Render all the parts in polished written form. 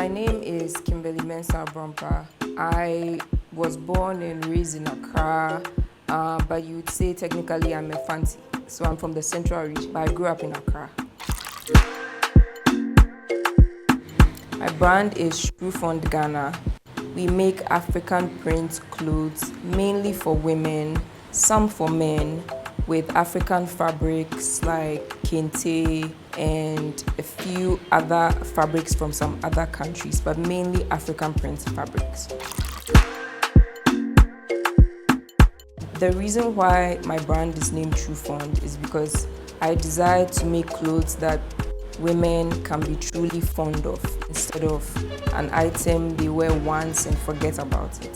My name is Kimberley Mensah. I was born and raised in Accra, but you would say technically I'm a Fanti. So I'm from the central region, but I grew up in Accra. My brand is TrueFond Ghana. We make African print clothes, mainly for women, some for men, with African fabrics like kente and a few other fabrics from some other countries, but mainly African print fabrics. The reason why my brand is named TrueFond is because I desire to make clothes that women can be truly fond of, instead of an item they wear once and forget about it.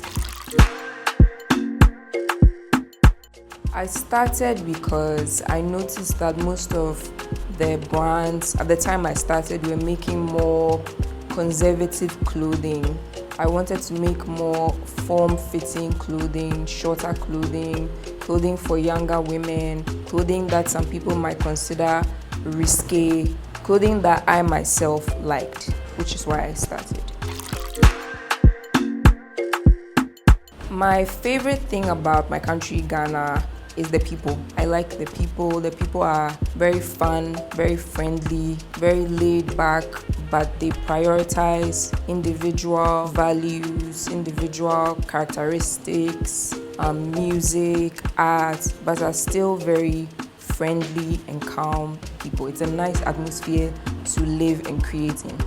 I started because I noticed that most of the brands at the time I started were making more conservative clothing. I wanted to make more form-fitting clothing, shorter clothing, clothing for younger women, clothing that some people might consider risque, clothing that I myself liked, which is why I started. My favorite thing about my country, Ghana, is the people. I like the people. The people are very fun, very friendly, very laid back, but they prioritize individual values, individual characteristics, music, art, but are still very friendly and calm people. It's a nice atmosphere to live and create in.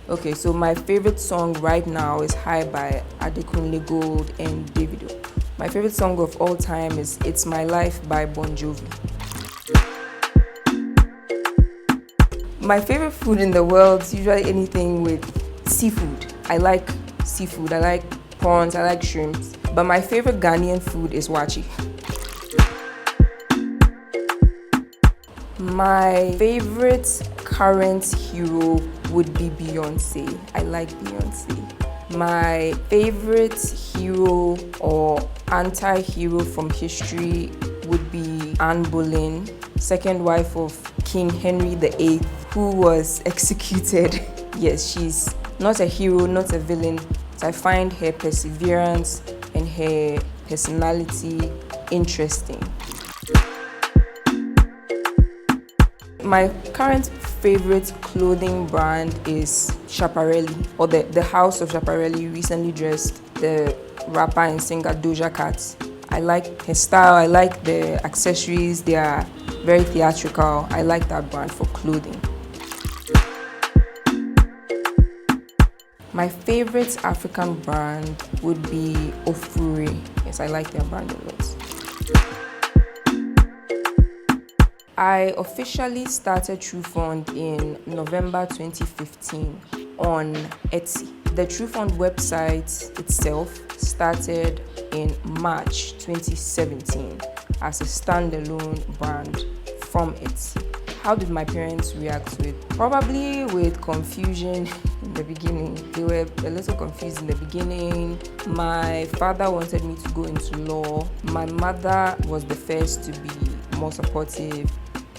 Okay, so my favorite song right now is High by Adekunle Gold and Davido. My favorite song of all time is It's My Life by Bon Jovi. My favorite food in the world is usually anything with seafood. I like seafood, I like prawns, I like shrimps. But my favorite Ghanaian food is wachi. My favorite current hero would be Beyonce. I like Beyonce. My favorite hero or anti-hero from history would be Anne Boleyn, second wife of King Henry VIII, who was executed. Yes, she's not a hero, not a villain, but I find her perseverance and her personality interesting. My current favorite clothing brand is Schiaparelli, or the House of Schiaparelli. Recently dressed the rapper and singer Doja Cat. I like her style, I like the accessories, they are very theatrical. I like that brand for clothing. My favorite African brand would be Ofure. Yes, I like their brand a lot. I officially started TrueFond in November 2015 on Etsy. The TrueFond website itself started in March 2017 as a standalone brand from Etsy. How did my parents react to it? Probably with confusion in the beginning. They were a little confused in the beginning. My father wanted me to go into law. My mother was the first to be more supportive.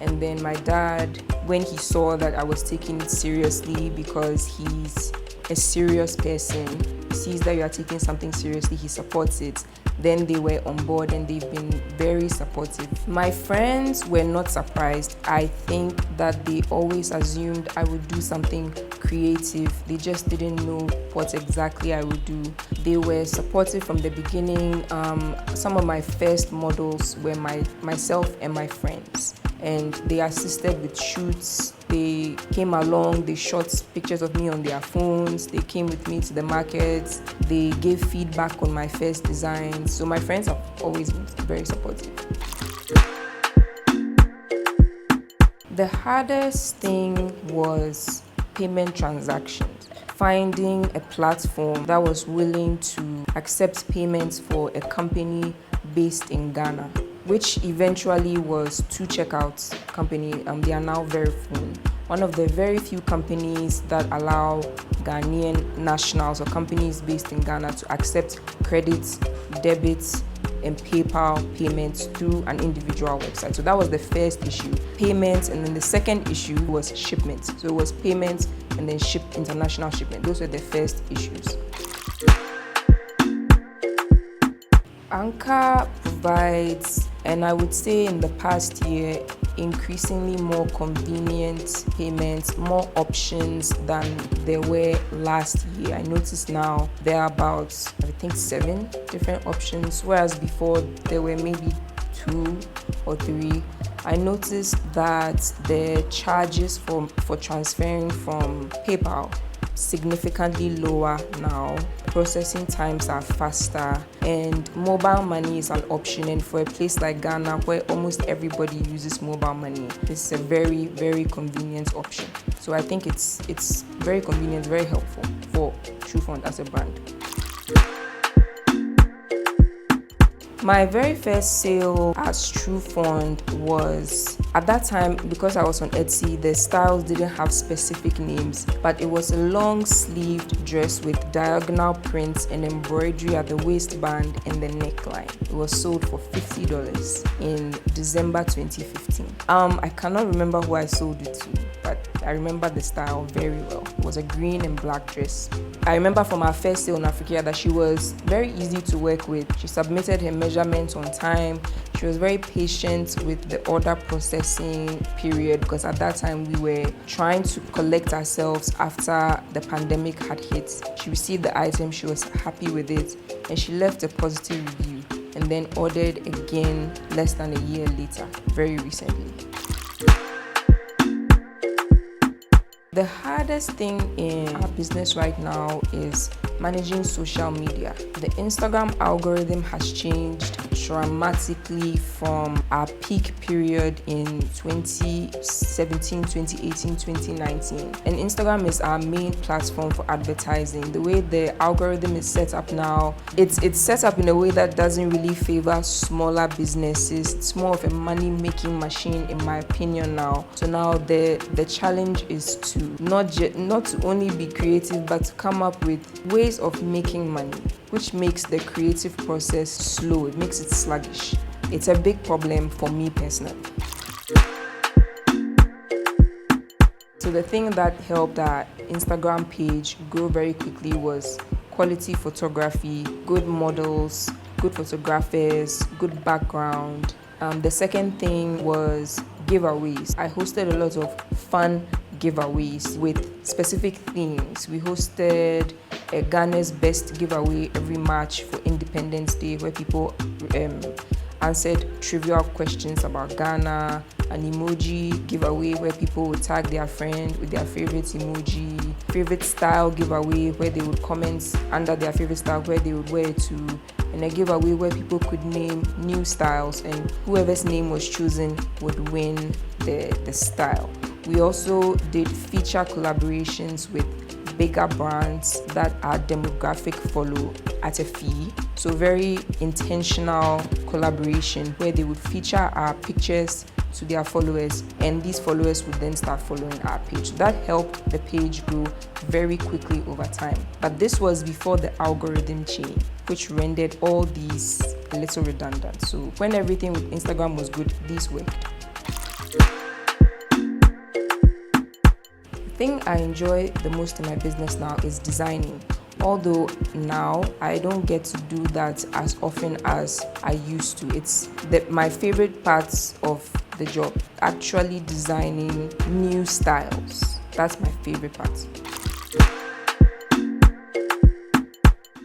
And then my dad, when he saw that I was taking it seriously, because he's a serious person, he sees that you are taking something seriously, he supports it. Then they were on board and they've been very supportive. My friends were not surprised. I think that they always assumed I would do something creative. They just didn't know what exactly I would do. They were supportive from the beginning. Some of my first models were myself and my friends, and they assisted with shoots. They came along, they shot pictures of me on their phones, they came with me to the markets, they gave feedback on my first designs. So my friends have always been very supportive. The hardest thing was payment transactions. Finding a platform that was willing to accept payments for a company based in Ghana, which eventually was 2Checkout company. They are now Verifone, one of the very few companies that allow Ghanaian nationals or companies based in Ghana to accept credits, debits, and PayPal payments through an individual website. So that was the first issue, payments. And then the second issue was shipment. So it was payments and then international shipment. Those were the first issues. Anka provides, and I would say in the past year, increasingly more convenient payments, more options than there were last year. I noticed now there are about, I think, 7 different options, whereas before there were maybe 2 or 3. I noticed that the charges for transferring from PayPal significantly lower now. Processing times are faster, and mobile money is an option. And for a place like Ghana, where almost everybody uses mobile money, this is a very, very convenient option. So I think it's very convenient, very helpful for TrueFond as a brand. My very first sale as TrueFond was, at that time, because I was on Etsy, the styles didn't have specific names, but it was a long-sleeved dress with diagonal prints and embroidery at the waistband and the neckline. It was sold for $50 in December 2015. I cannot remember who I sold it to, but I remember the style very well. It was a green and black dress. I remember from our first sale in Afrikrea that she was very easy to work with. She submitted her measurements on time. She was very patient with the order processing period, because at that time we were trying to collect ourselves after the pandemic had hit. She received the item, she was happy with it, and she left a positive review and then ordered again less than a year later, very recently. The hardest thing in our business right now is managing social media. The Instagram algorithm has changed dramatically from our peak period in 2017, 2018, 2019. And Instagram is our main platform for advertising. The way the algorithm is set up now, it's set up in a way that doesn't really favor smaller businesses. It's more of a money-making machine, in my opinion now. So now the challenge is to not to only be creative, but to come up with ways of making money, which makes the creative process slow. It makes it sluggish. It's a big problem for me personally. So the thing that helped our Instagram page grow very quickly was quality photography, good models, good photographers, good background. The second thing was giveaways. I hosted a lot of fun giveaways with specific themes. We hosted a Ghana's Best giveaway every March for Independence Day, where people answered trivial questions about Ghana, an emoji giveaway where people would tag their friend with their favorite emoji, favorite style giveaway where they would comment under their favorite style where they would wear it to, and a giveaway where people could name new styles, and whoever's name was chosen would win the style. We also did feature collaborations with bigger brands that our demographic follow at a fee. So very intentional collaboration where they would feature our pictures to their followers, and these followers would then start following our page. That helped the page grow very quickly over time. But this was before the algorithm change, which rendered all these a little redundant. So when everything with Instagram was good, these worked. The thing I enjoy the most in my business now is designing. Although now I don't get to do that as often as I used to. It's my favorite parts of the job, actually designing new styles. That's my favorite part.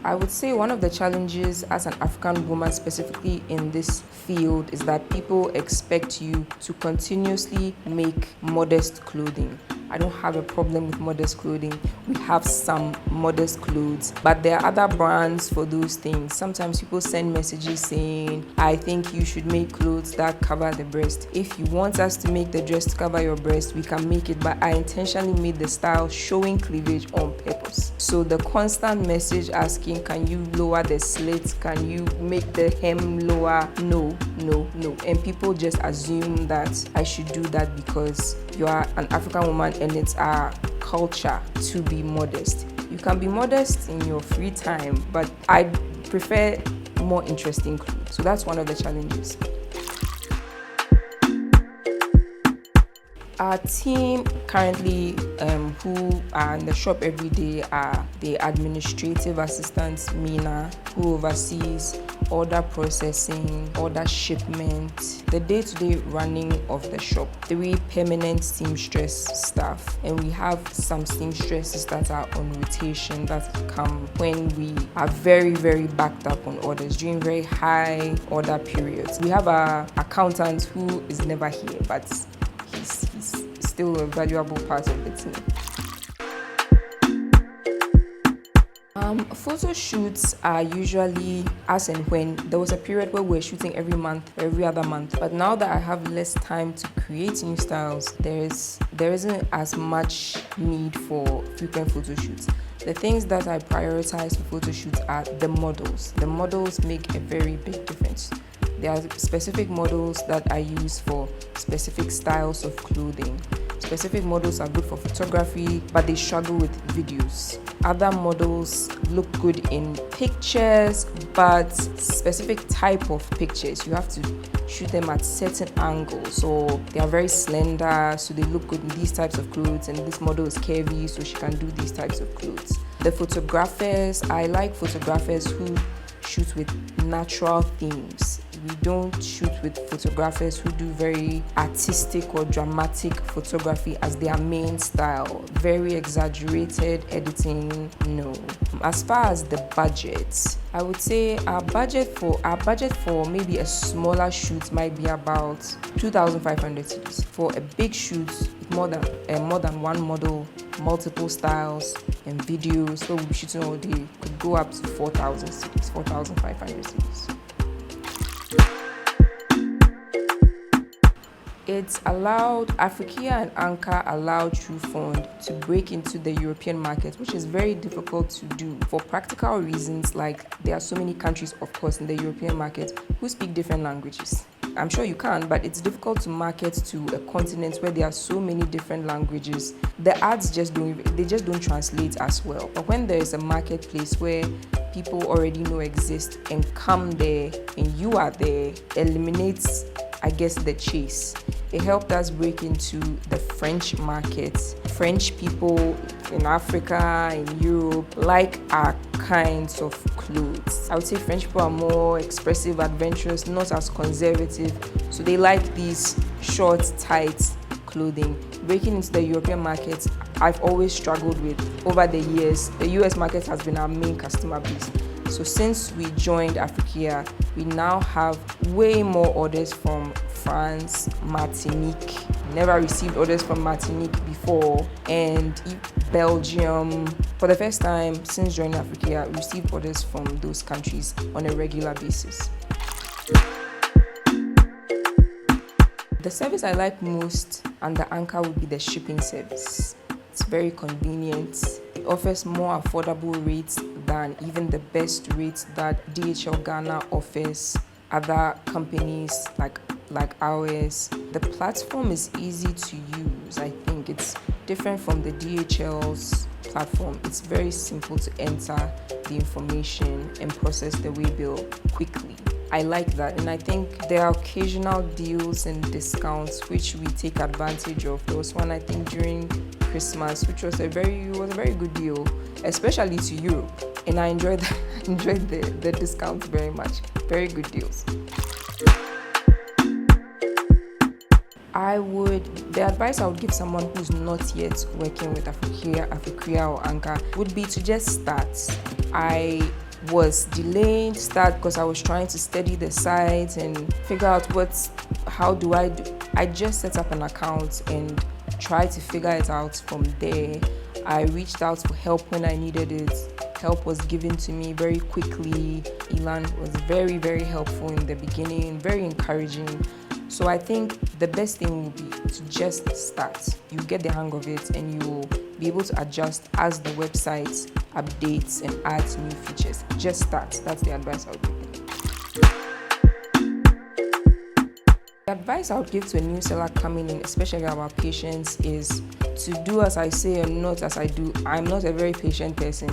I would say one of the challenges as an African woman, specifically in this field, is that people expect you to continuously make modest clothing. I don't have a problem with modest clothing. We have some modest clothes, but there are other brands for those things. Sometimes people send messages saying, I think you should make clothes that cover the breast. If you want us to make the dress to cover your breast, we can make it, but I intentionally made the style showing cleavage on purpose. So the constant message asking, can you lower the slits? Can you make the hem lower? No. And people just assume that I should do that because you are an African woman and it's our culture to be modest. You can be modest in your free time, but I prefer more interesting clothes. So that's one of the challenges. Our team currently who are in the shop every day are the administrative assistant Mina, who oversees order processing, order shipment, the day-to-day running of the shop, 3 permanent seamstress staff, and we have some seamstresses that are on rotation that come when we are very, very backed up on orders during very high order periods. We have our accountant who is never here, but he's still a valuable part of the team. Photo shoots are usually as and when. There was a period where we were shooting every month, every other month, but now that I have less time to create new styles, there isn't as much need for frequent photo shoots. The things that I prioritize for photo shoots are the models. The models make a very big difference. There are specific models that I use for specific styles of clothing. Specific models are good for photography, but they struggle with videos. Other models look good in pictures, but specific type of pictures, you have to shoot them at certain angles. So they are very slender, so they look good in these types of clothes, and this model is curvy, so she can do these types of clothes. The photographers, I like photographers who shoot with natural themes. We don't shoot with photographers who do very artistic or dramatic photography as their main style. Very exaggerated editing, no. As far as the budget, I would say our budget for maybe a smaller shoot might be about 2,500 cedis. For a big shoot, more than one model, multiple styles and videos, so we'll be shooting all day, could go up to 4,000 cedis, 4,500 cedis. It's allowed, Afrikrea and Anka allowed TrueFond to break into the European market, which is very difficult to do for practical reasons, like there are so many countries, of course, in the European market who speak different languages. I'm sure you can, but it's difficult to market to a continent where there are so many different languages. The ads just don't translate as well. But when there is a marketplace where people already know exist and come there and you are there, eliminates, I guess, the chase. It helped us break into the French market. French people in Africa, in Europe, like our kinds of clothes. I would say French people are more expressive, adventurous, not as conservative. So they like these short, tight clothing. Breaking into the European market, I've always struggled with. Over the years, the US market has been our main customer base. So since we joined Afrikrea, we now have way more orders from France, Martinique. Never received orders from Martinique before, and Belgium. For the first time since joining Afrikrea, we received orders from those countries on a regular basis. The service I like most under Anka would be the shipping service. It's very convenient. It offers more affordable rates than even the best rates that DHL Ghana offers other companies like ours. The platform is easy to use. I think it's different from the DHL's platform. It's very simple to enter the information and process the waybill quickly. I like that, and I think there are occasional deals and discounts which we take advantage of. There was one, I think, during Christmas, which was a very good deal, especially to Europe, and I enjoyed the discounts very much. Very good deals. The advice I would give someone who's not yet working with Afrikrea or Anka would be to just start. I was delaying to start because I was trying to study the site and figure out how do I do. I just set up an account and tried to figure it out from there. I reached out for help when I needed it. Help was given to me very quickly. Elan was very, very helpful in the beginning, very encouraging. So I think the best thing will be to just start. You get the hang of it and you will be able to adjust as the website updates and adds new features. Just start. That's the advice I would give. The advice I would give to a new seller coming in, especially about patience, is to do as I say and not as I do. I'm not a very patient person,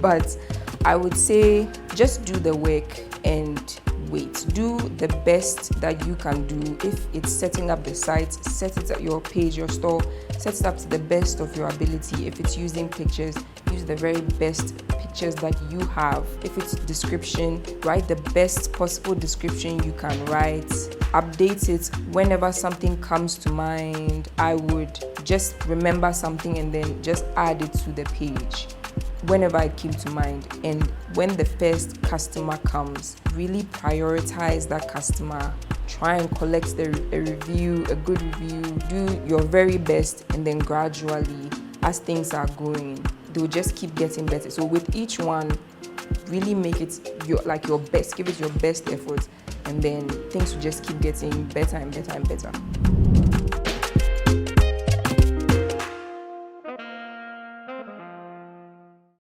but I would say just do the work and wait. Do the best that you can do. If it's setting up the site, set it at your page, your store, set it up to the best of your ability. If it's using pictures, use the very best pictures that you have. If it's description, write the best possible description you can write. Update it whenever something comes to mind. I would just remember something and then just add it to the page whenever it came to mind. And when the first customer comes, really prioritize that customer. Try and collect a review, a good review. Do your very best, and then gradually, as things are going, they'll just keep getting better. So with each one, really make it your best. Give it your best effort, and then things will just keep getting better and better and better.